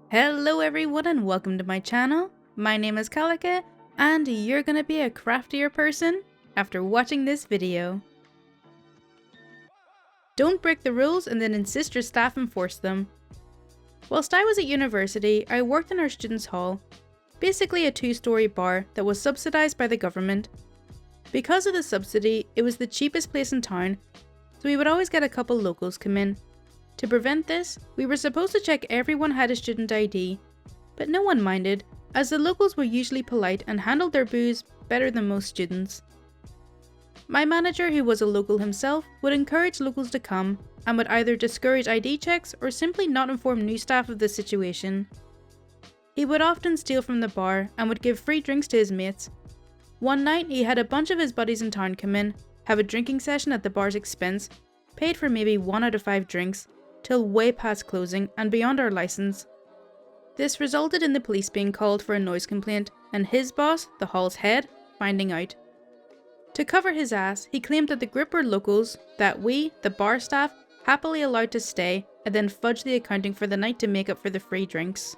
Hello everyone and welcome to my channel. My name is Kalika and you're gonna be a craftier person after watching this video. Don't break the rules and then insist your staff enforce them. Whilst I was at university, I worked in our students' hall, basically a 2-story bar that was subsidised by the government. Because of the subsidy, it was the cheapest place in town, so we would always get a couple locals come in. To prevent this, we were supposed to check everyone had a student ID, but no one minded, as the locals were usually polite and handled their booze better than most students. My manager, who was a local himself, would encourage locals to come, and would either discourage ID checks or simply not inform new staff of the situation. He would often steal from the bar and would give free drinks to his mates. One night, he had a bunch of his buddies in town come in, have a drinking session at the bar's expense, paid for maybe 1 out of 5 drinks, till way past closing and beyond our license. This resulted in the police being called for a noise complaint and his boss, the hall's head, finding out. To cover his ass, he claimed that the group were locals, that we, the bar staff, happily allowed to stay and then fudge the accounting for the night to make up for the free drinks.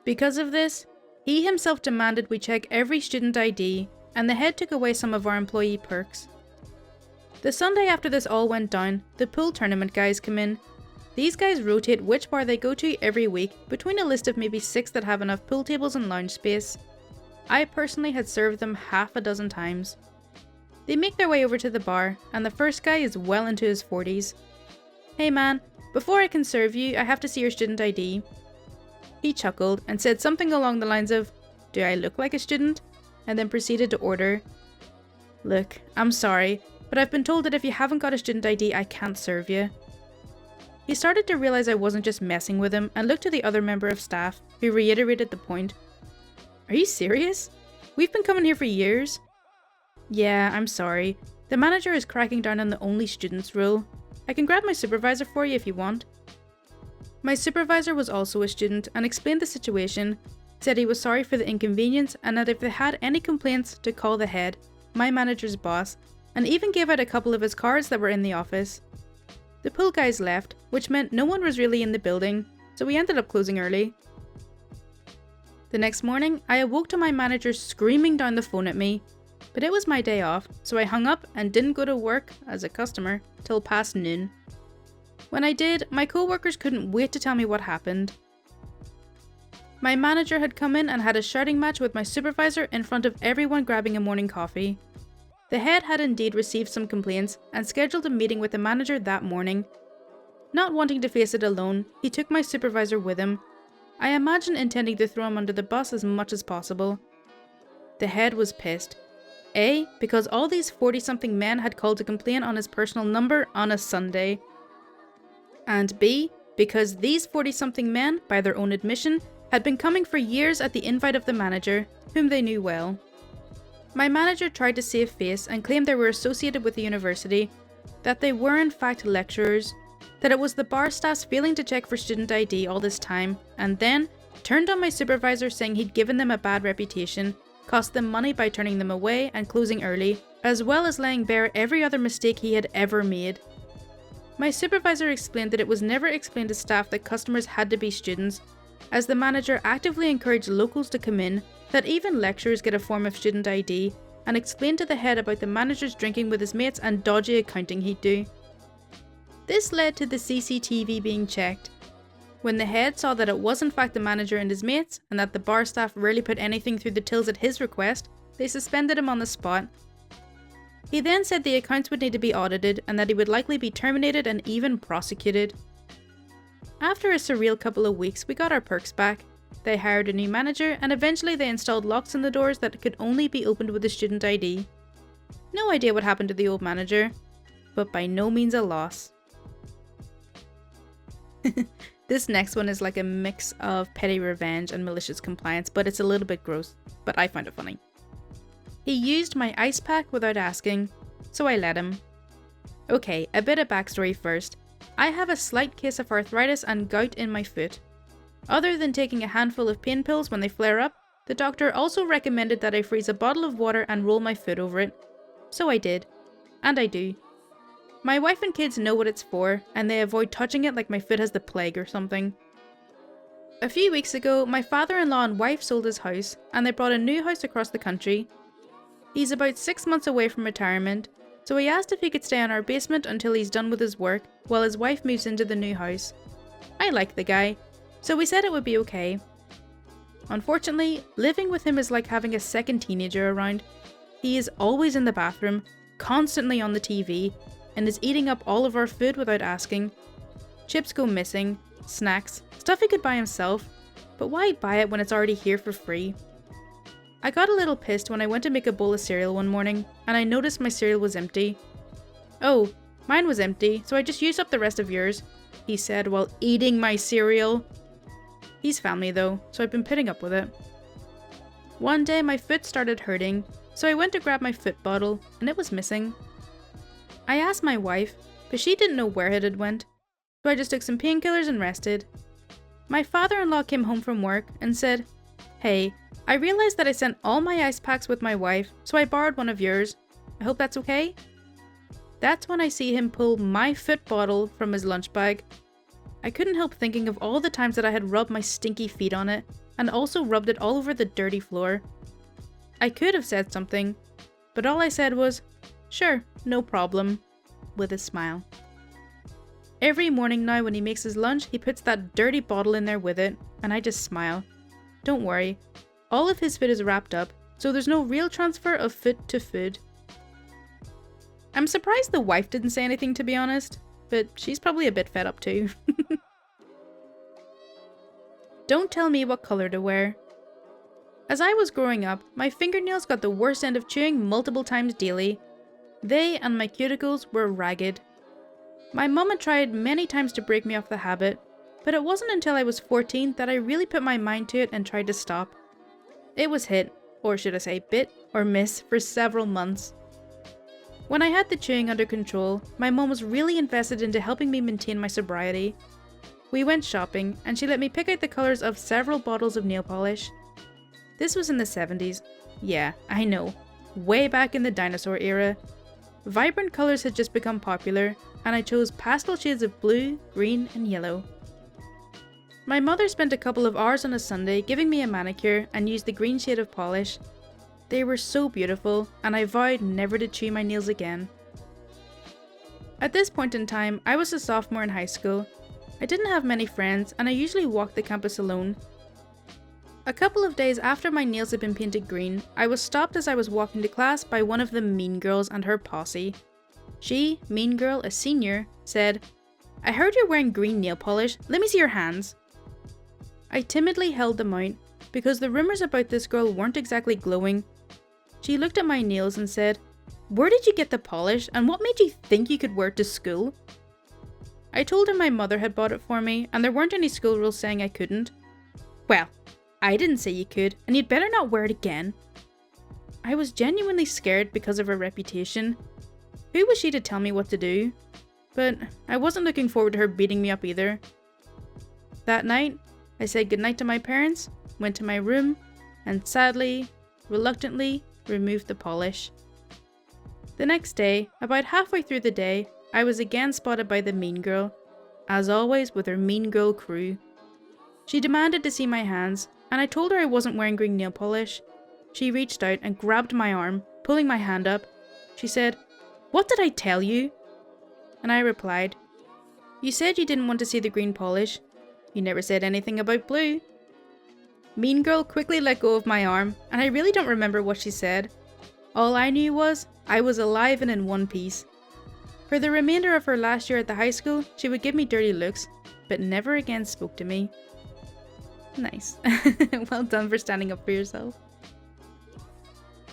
Because of this, he himself demanded we check every student ID and the head took away some of our employee perks. The Sunday after this all went down, the pool tournament guys come in. These guys rotate which bar they go to every week between a list of maybe 6 that have enough pool tables and lounge space. I personally had served them half a dozen times. They make their way over to the bar, and the first guy is well into his 40s. "Hey man, before I can serve you, I have to see your student ID. He chuckled and said something along the lines of, "Do I look like a student?" and then proceeded to order. "Look, I'm sorry, but I've been told that if you haven't got a student ID, I can't serve you." He started to realise I wasn't just messing with him and looked to the other member of staff, who reiterated the point. "Are you serious? We've been coming here for years." "Yeah, I'm sorry. The manager is cracking down on the only students rule. I can grab my supervisor for you if you want." My supervisor was also a student and explained the situation, said he was sorry for the inconvenience and that if they had any complaints to call the head, my manager's boss, and even gave out a couple of his cards that were in the office. The pool guys left, which meant no one was really in the building, so we ended up closing early. The next morning, I awoke to my manager screaming down the phone at me, but it was my day off, so I hung up and didn't go to work as a customer till past noon. When I did, my co-workers couldn't wait to tell me what happened. My manager had come in and had a shouting match with my supervisor in front of everyone grabbing a morning coffee. The head had indeed received some complaints and scheduled a meeting with the manager that morning. Not wanting to face it alone, he took my supervisor with him, I imagine intending to throw him under the bus as much as possible. The head was pissed. A, because all these 40-something men had called to complain on his personal number on a Sunday. And B, because these 40-something men, by their own admission, had been coming for years at the invite of the manager, whom they knew well. My manager tried to save face and claimed they were associated with the university, that they were in fact lecturers, that it was the bar staff's failing to check for student ID all this time, and then turned on my supervisor saying he'd given them a bad reputation, cost them money by turning them away and closing early, as well as laying bare every other mistake he had ever made. My supervisor explained that it was never explained to staff that customers had to be students, as the manager actively encouraged locals to come in, that even lecturers get a form of student ID, and explained to the head about the manager's drinking with his mates and dodgy accounting he'd do. This led to the CCTV being checked. When the head saw that it was in fact the manager and his mates, and that the bar staff rarely put anything through the tills at his request, they suspended him on the spot. He then said the accounts would need to be audited and that he would likely be terminated and even prosecuted. After a surreal couple of weeks, we got our perks back. They hired a new manager and eventually they installed locks in the doors that could only be opened with a student ID. No idea what happened to the old manager, but by no means a loss. This next one is like a mix of petty revenge and malicious compliance, but it's a little bit gross, but I find it funny. He used my ice pack without asking, so I let him. Okay, a bit of backstory first. I have a slight case of arthritis and gout in my foot. Other than taking a handful of pain pills when they flare up, the doctor also recommended that I freeze a bottle of water and roll my foot over it. So I did. And I do. My wife and kids know what it's for, and they avoid touching it like my foot has the plague or something. A few weeks ago, my father-in-law and wife sold his house, and they bought a new house across the country. He's about 6 months away from retirement, so he asked if he could stay in our basement until he's done with his work, while his wife moves into the new house. I like the guy, so we said it would be okay. Unfortunately, living with him is like having a second teenager around. He is always in the bathroom, constantly on the TV, and is eating up all of our food without asking. Chips go missing, snacks, stuff he could buy himself, but why buy it when it's already here for free? I got a little pissed when I went to make a bowl of cereal one morning, and I noticed my cereal was empty. "Oh, mine was empty, so I just used up the rest of yours," he said while eating my cereal. He's family though, so I've been putting up with it. One day my foot started hurting, so I went to grab my foot bottle, and it was missing. I asked my wife, but she didn't know where it had went, so I just took some painkillers and rested. My father-in-law came home from work and said, "Hey, I realized that I sent all my ice packs with my wife, so I borrowed one of yours. I hope that's okay?" That's when I see him pull my foot bottle from his lunch bag. I couldn't help thinking of all the times that I had rubbed my stinky feet on it, and also rubbed it all over the dirty floor. I could have said something, but all I said was, "Sure, no problem," with a smile. Every morning now when he makes his lunch, he puts that dirty bottle in there with it, and I just smile. Don't worry, all of his food is wrapped up, so there's no real transfer of food to food. I'm surprised the wife didn't say anything, to be honest, but she's probably a bit fed up too. Don't tell me what colour to wear. As I was growing up, my fingernails got the worst end of chewing multiple times daily. They and my cuticles were ragged. My mum had tried many times to break me off the habit, but it wasn't until I was 14 that I really put my mind to it and tried to stop. It was hit, or should I say bit or miss, for several months. When I had the chewing under control, my mum was really invested into helping me maintain my sobriety. We went shopping, and she let me pick out the colours of several bottles of nail polish. This was in the 70s. Yeah, I know. Way back in the dinosaur era. Vibrant colours had just become popular, and I chose pastel shades of blue, green, and yellow. My mother spent a couple of hours on a Sunday giving me a manicure and used the green shade of polish. They were so beautiful, and I vowed never to chew my nails again. At this point in time, I was a sophomore in high school. I didn't have many friends, and I usually walked the campus alone. A couple of days after my nails had been painted green, I was stopped as I was walking to class by one of the mean girls and her posse. She, mean girl, a senior, said, "I heard you're wearing green nail polish, let me see your hands." I timidly held them out, because the rumours about this girl weren't exactly glowing. She looked at my nails and said, "Where did you get the polish, and what made you think you could wear it to school?" I told her my mother had bought it for me, and there weren't any school rules saying I couldn't. "Well, I didn't say you could, and you'd better not wear it again." I was genuinely scared because of her reputation. Who was she to tell me what to do? But I wasn't looking forward to her beating me up either. That night, I said goodnight to my parents, went to my room, and sadly, reluctantly, removed the polish. The next day, about halfway through the day, I was again spotted by the mean girl, as always with her mean girl crew. She demanded to see my hands, and I told her I wasn't wearing green nail polish. She reached out and grabbed my arm, pulling my hand up. She said, "What did I tell you?" And I replied, "You said you didn't want to see the green polish. You never said anything about blue." Mean girl quickly let go of my arm, and I really don't remember what she said. All I knew was I was alive and in one piece. For the remainder of her last year at the high school, she would give me dirty looks, but never again spoke to me. Nice. Well done for standing up for yourself.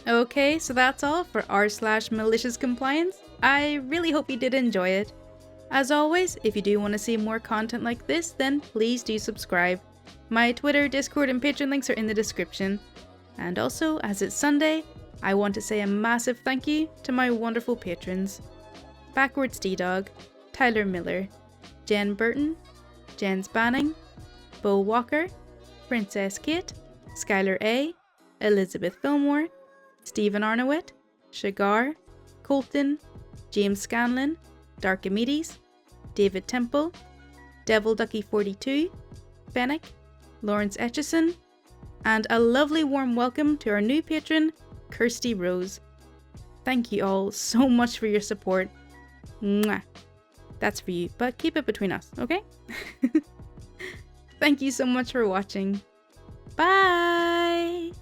Okay, so that's all for r/MaliciousCompliance. I really hope you did enjoy it. As always, if you do want to see more content like this, then please do subscribe. My Twitter, Discord, and Patreon links are in the description. And also, as it's Sunday, I want to say a massive thank you to my wonderful patrons. BackwardsDDog, Tyler Miller, Jen Burton, Jens Banning, Bo Walker, Princess Kate, Skyler A, Elizabeth Filmore, Stephen Arnowitt, Shagar, Koltin, James Scanlan, Darkimedes, David Temple, Devil Ducky 42, Fennec, Lawrence Eytcheson, and a lovely warm welcome to our new patron, Kirsty Rose. Thank you all so much for your support. Mwah. That's for you, but keep it between us, okay? Thank you so much for watching. Bye!